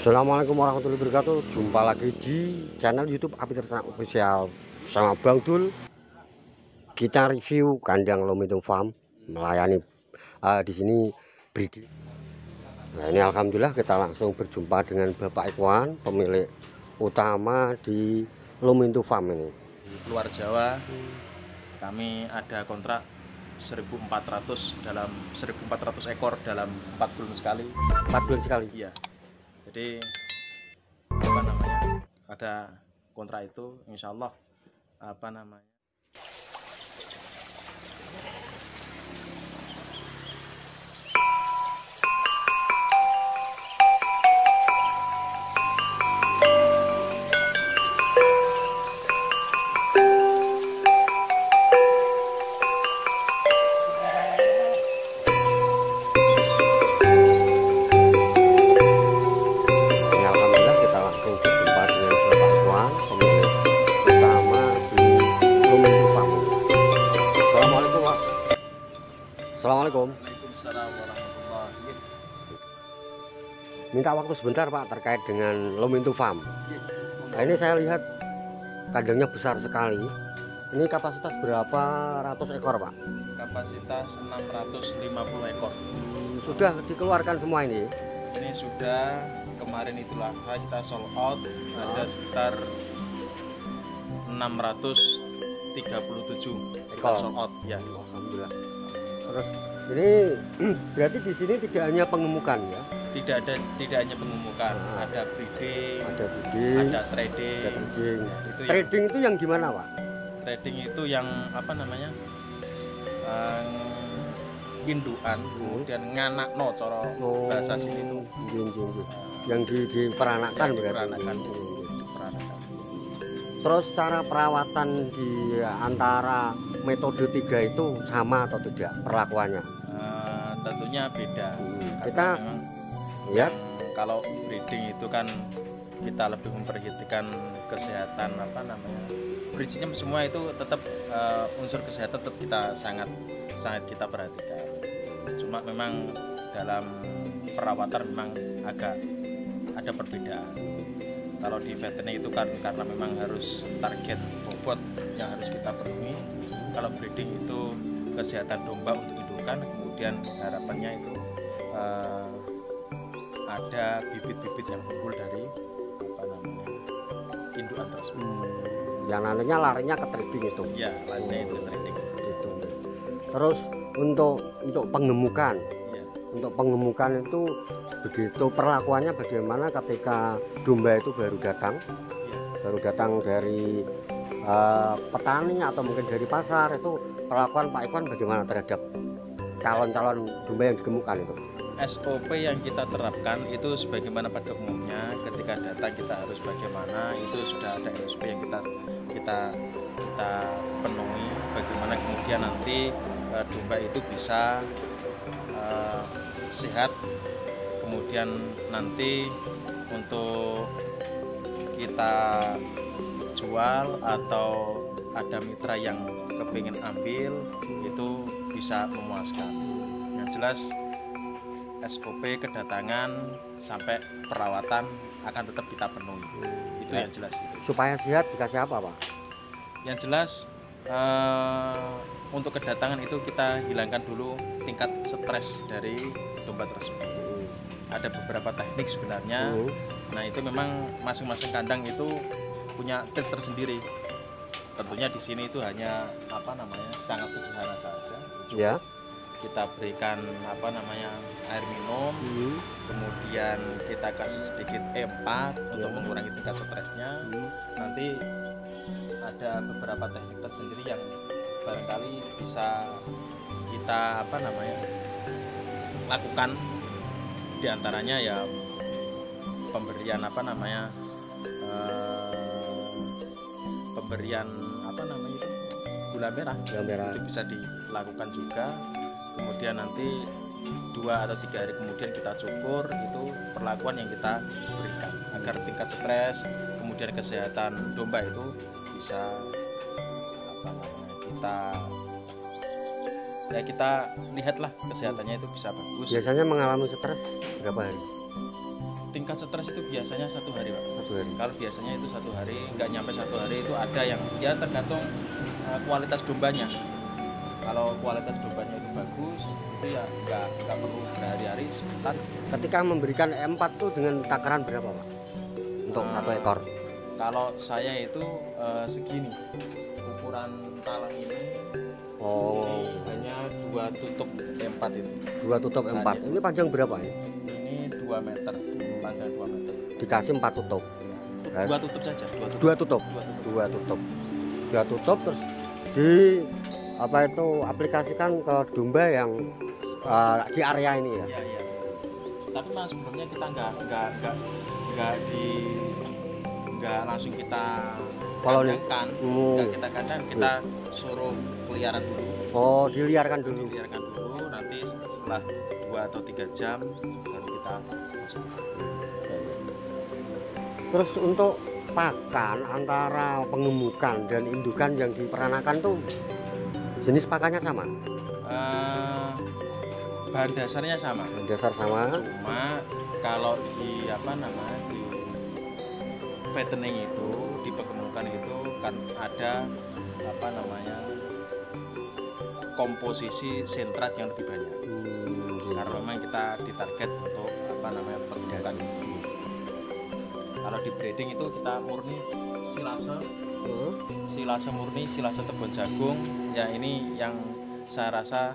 Assalamualaikum warahmatullahi wabarakatuh. Jumpa lagi di channel YouTube Api Ternak Official sama Bang Dul. Kita review kandang Lomintung Farm melayani di sini breeding. Nah, ini alhamdulillah kita langsung berjumpa dengan Bapak Ikhwan, pemilik utama di Lomintung Farm ini. Luar Jawa, kami ada kontrak 1.400 ekor dalam 4 bulan sekali. 4 bulan sekali. Iya. Jadi apa namanya? Ada kontrak itu, insya Allah apa namanya? Assalamualaikum. Waalaikumsalam warahmatullahi. Minta waktu sebentar Pak terkait dengan Lomintung Farm. Nah, ini saya lihat kandangnya besar sekali. Ini kapasitas berapa ratus ekor Pak? Kapasitas 650 ekor. Sudah dikeluarkan semua ini? Ini sudah, kemarin itulah kita sold out, ada sekitar 637 ekor sold out ya. Alhamdulillah. Terus ini berarti di sini tidak hanya pengemukan ya? Tidak hanya pengemukan, ada breeding, ada trading. Itu trading itu yang gimana Pak? Trading itu yang apa namanya? Indukan, kemudian nganakno cara bahasa sini itu. Yang diperanakkan berarti. Diperanakan. Terus cara perawatan di antara metode 3 itu sama atau tidak perlakuannya? Tentunya beda. Kita ya kalau breeding itu kan kita lebih memperhatikan kesehatan apa namanya, breedingnya semua itu tetap unsur kesehatan tetap kita sangat kita perhatikan. Cuma memang dalam perawatan memang agak ada perbedaan. Kalau di veteriner itu kan karena memang harus target bobot yang harus kita penuhi. Kalau breeding itu kesehatan domba untuk indukan, kemudian harapannya itu ada bibit-bibit yang unggul dari apa namanya indukan tersebut. Yang nantinya larinya ke trading itu. Ya, larinya itu ke trading. Gitu. Terus untuk pengemukan, ya. Untuk pengemukan itu begitu perlakuannya bagaimana ketika domba itu baru datang dari petani atau mungkin dari pasar, itu perlakuan Pak Ikhwan bagaimana terhadap calon-calon domba yang digemukkan itu? SOP yang kita terapkan itu sebagaimana pada umumnya, ketika datang kita harus bagaimana, itu sudah ada SOP yang kita penuhi, bagaimana kemudian nanti domba itu bisa sehat, kemudian nanti untuk kita jual atau ada mitra yang kepingin ambil itu bisa memuaskan. Yang jelas SOP kedatangan sampai perawatan akan tetap kita penuhi. Itu yang jelas itu. Supaya sehat dikasih apa Pak? Yang jelas untuk kedatangan itu kita hilangkan dulu tingkat stres dari domba tersebut. Ada beberapa teknik sebenarnya. Nah, itu memang masing-masing kandang itu punya trik tersendiri. Tentunya di sini itu hanya apa namanya sangat sederhana saja. Ya. Kita berikan apa namanya air minum, kemudian kita kasih sedikit E4 untuk mengurangi tingkat stresnya. Nanti ada beberapa teknik tersendiri yang barangkali bisa kita apa namanya lakukan. Di antaranya ya pemberian apa namanya itu gula merah itu bisa dilakukan juga. Kemudian nanti 2 atau 3 hari kemudian kita cukur, itu perlakuan yang kita berikan agar tingkat stres kemudian kesehatan domba itu bisa apa namanya kita lihatlah kesehatannya itu bisa bagus. Biasanya mengalami stres berapa hari? tingkat stres itu biasanya 1 hari, Pak. 1 hari. Kalau biasanya itu 1 hari, nggak nyampe 1 hari itu ada yang ya tergantung kualitas dombanya. Kalau kualitas dombanya itu bagus, itu ya nggak perlu berhari-hari, sebentar. Ketika memberikan E4 tuh dengan takaran berapa, Pak? Untuk 1 ekor. Kalau saya itu segini, ukuran talang ini Oh, hanya 2 tutup E4 itu. 2 tutup E4. Ini panjang berapa ya? Ini 2 meter, panjang 2 meter. Dikasih 4 tutup. 2 tutup saja, 2 tutup. 2 tutup. 2 tutup. 2 tutup. 2 tutup terus di apa itu aplikasikan ke domba yang di area ini ya. Iya, iya. Tapi mas sebelumnya kita nggak langsung kita Koloni. kandangkan, Oh. nggak kita kandang, kita suruh peliharaan dulu. Oh, diliarkan dulu. Diliarkan dulu, nanti setelah 2 atau 3 jam baru kita masuk. Terus untuk pakan antara pengemukan dan indukan yang diperanakan tuh jenis pakannya sama, Bahan dasarnya sama, dasar sama. cuma kalau di di fattening itu, di pengemukan itu kan ada komposisi sentrat yang lebih banyak. Karena memang kita ditarget untuk pengemukan. Kalau di breeding itu kita murni silase murni, silase tebon jagung. Ya ini yang saya rasa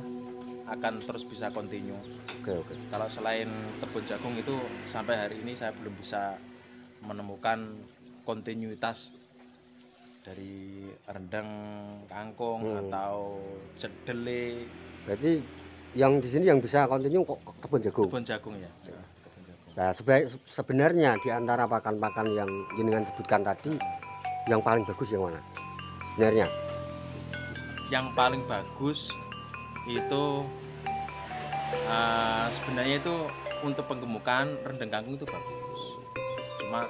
akan terus bisa continue. Oke. Kalau selain tebon jagung itu sampai hari ini saya belum bisa menemukan kontinuitas dari rendang kangkung atau jedele. Berarti yang di sini yang bisa kontinu kok kebun jagung. Kebun jagung ya. Nah, sebenarnya di antara pakan-pakan yang jenengan sebutkan tadi, yang paling bagus yang mana? Sebenarnya? Yang paling bagus itu sebenarnya itu untuk penggemukan rendang kangkung itu bagus. Cuma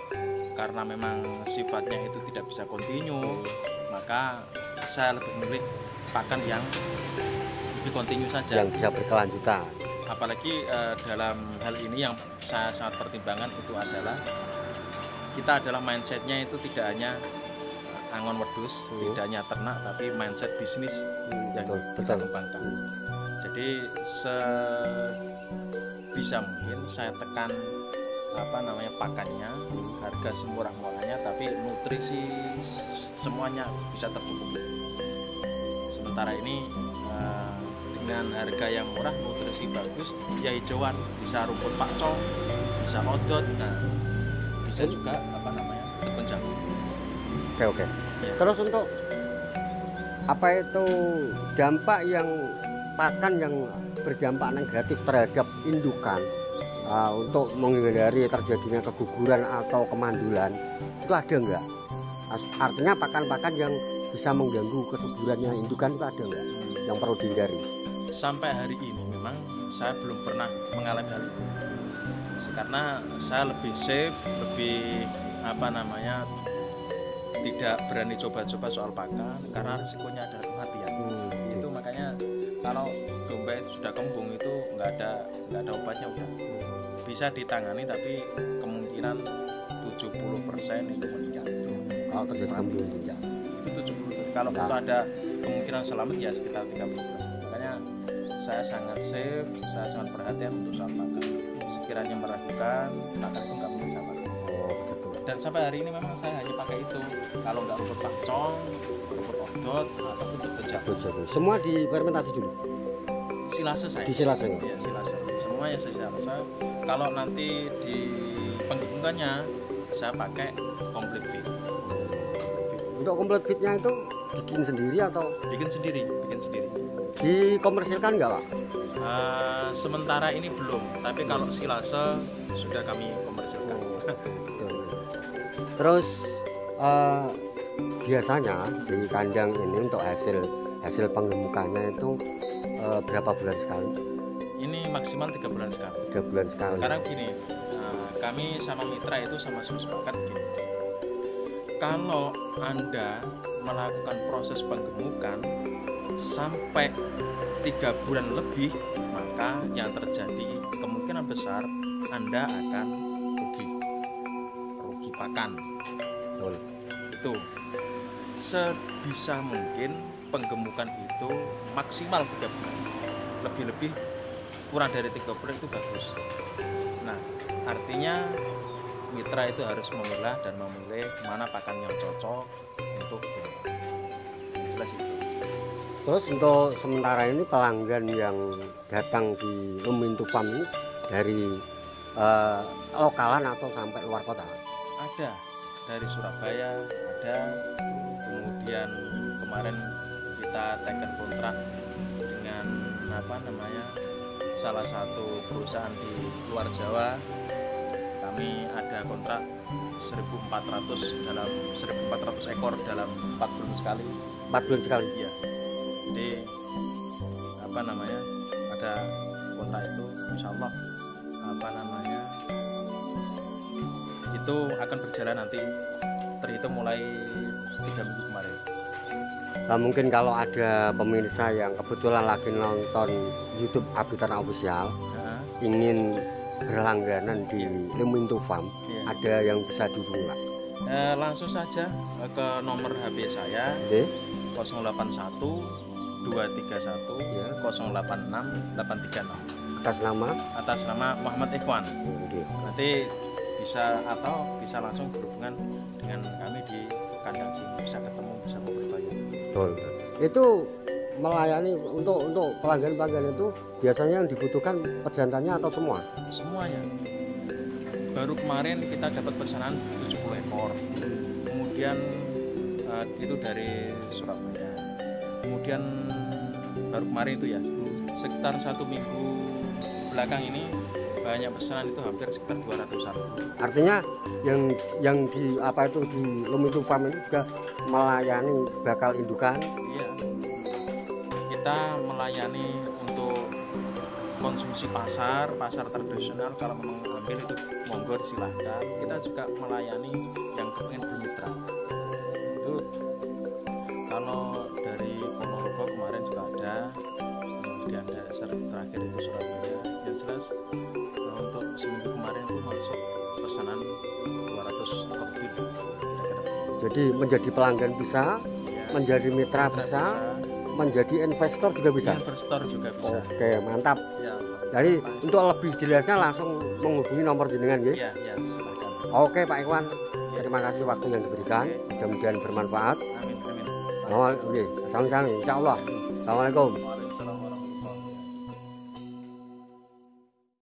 karena memang sifatnya itu tidak bisa kontinu, maka saya lebih memilih pakan yang lebih kontinu saja. Yang bisa berkelanjutan. Apalagi dalam hal ini yang saya sangat pertimbangkan itu adalah kita adalah mindsetnya itu tidak hanya angon wedus, tidak hanya ternak, tapi mindset bisnis yang kita kembangkan. Jadi sebisa mungkin saya tekan pakannya, harga semurah-murahnya, tapi nutrisi semuanya bisa tercukupi. Sementara ini dengan harga yang murah, nutrisi bagus, ya hijauan, bisa rumput pakcoy, bisa odot, nah bisa juga tebon jagung. Oke. Ya. Terus untuk apa itu dampak yang pakan yang berdampak negatif terhadap indukan untuk menghindari terjadinya keguguran atau kemandulan itu ada enggak? Artinya pakan-pakan yang bisa mengganggu kesuburannya indukan itu ada enggak yang perlu dihindari? Sampai hari ini memang saya belum pernah mengalami hal itu, karena saya lebih safe, lebih tidak berani coba-coba soal pakan karena risikonya adalah kematian. Itu makanya kalau domba itu sudah kembung itu nggak ada obatnya, udah bisa ditangani, tapi kemungkinan 70% itu meninggal. Kalau terjadi kembung ya, itu 70%. Kalau itu ada kemungkinan selamat ya sekitar 30%. Makanya saya sangat safe, saya sangat perhatian untuk soal pakan. Sekiranya meragukan, pakan itu nggak bisa pakai. Dan sampai hari ini memang saya hanya pakai itu. Kalau nggak rumput pakcong, rumput odot, ataupun tebon jagung. Semua difermentasi dulu. Silase saya. Di silase. Ya, silase. Semuanya saya silase. Kalau nanti di penggemukannya saya pakai complete feed. Untuk complete feednya itu bikin sendiri atau? Bikin sendiri. Dikomersilkan nggak, Pak? Sementara ini belum. Tapi kalau silase sudah kami komersilkan. Terus biasanya di kandang ini untuk hasil penggemukannya itu berapa bulan sekali? Ini maksimal 3 bulan sekali. 3 bulan sekali. Karena gini, kami sama mitra itu sama-sama sepakat gini. Kalau Anda melakukan proses penggemukan sampai 3 bulan lebih, maka yang terjadi kemungkinan besar Anda akan rugi. pakan. Betul. Itu sebisa mungkin penggemukan itu maksimal 3 bulan. Lebih-lebih kurang dari 3 bulan itu bagus. Nah, artinya mitra itu harus memilah dan memilih mana pakan yang cocok untuk hewan. Jelas itu. Terus untuk sementara ini pelanggan yang datang di Lumintu Farm ini dari lokalan atau sampai luar kota? Ada dari Surabaya, ada. Kemudian kemarin kita teken kontrak dengan salah satu perusahaan di luar Jawa. Kami ada kontrak 1.400 ekor dalam 4 bulan sekali. 4 bulan sekali. Iya. Jadi ada kontrak itu, insya Allah itu akan berjalan nanti terhitung mulai 3 minggu kemarin. Nah, mungkin kalau ada pemirsa yang kebetulan lagi nonton YouTube Habitat Official, ingin berlangganan di Lumintu Farm, ada yang bisa dihubungi, Pak? Langsung saja ke nomor HP saya, 081 231 086 836. Atas nama Muhammad Ikhwan. Nanti bisa langsung berhubungan dengan kami di kandang sini, bisa ketemu, bisa ngobrol banyak. Betul. Itu melayani untuk pelanggan itu biasanya yang dibutuhkan pejantannya atau semua? Semuanya. Baru kemarin kita dapat pesanan 70 ekor. Kemudian itu dari Surabaya. Kemudian baru kemarin itu ya, sekitar 1 minggu belakang ini banyak pesanan itu hampir sekitar 200-an. Artinya yang di Lumintu Farm ini juga melayani bakal indukan. Iya. Kita melayani untuk konsumsi pasar tradisional, kalau memang ambil itu monggo silahkan. Kita juga melayani yang pengen bermitra. Itu kalau dari Ponorogo kemarin juga ada, kemudian terakhir itu Surabaya. Yang jelas untuk seminggu kemarin itu masuk pesanan 200 lebih. Jadi menjadi pelanggan bisa, ya, menjadi mitra bisa, menjadi investor juga bisa. Investor juga bisa. Oke, mantap. Ya, jadi untuk lebih jelasnya langsung menghubungi nomor jenengan ya. Iya, silakan. Oke, Pak Ikhwan. Terima kasih waktu yang diberikan. Mudah-mudahan bermanfaat. Amin. Oke, sama-sama. Insya Allah. Assalamualaikum.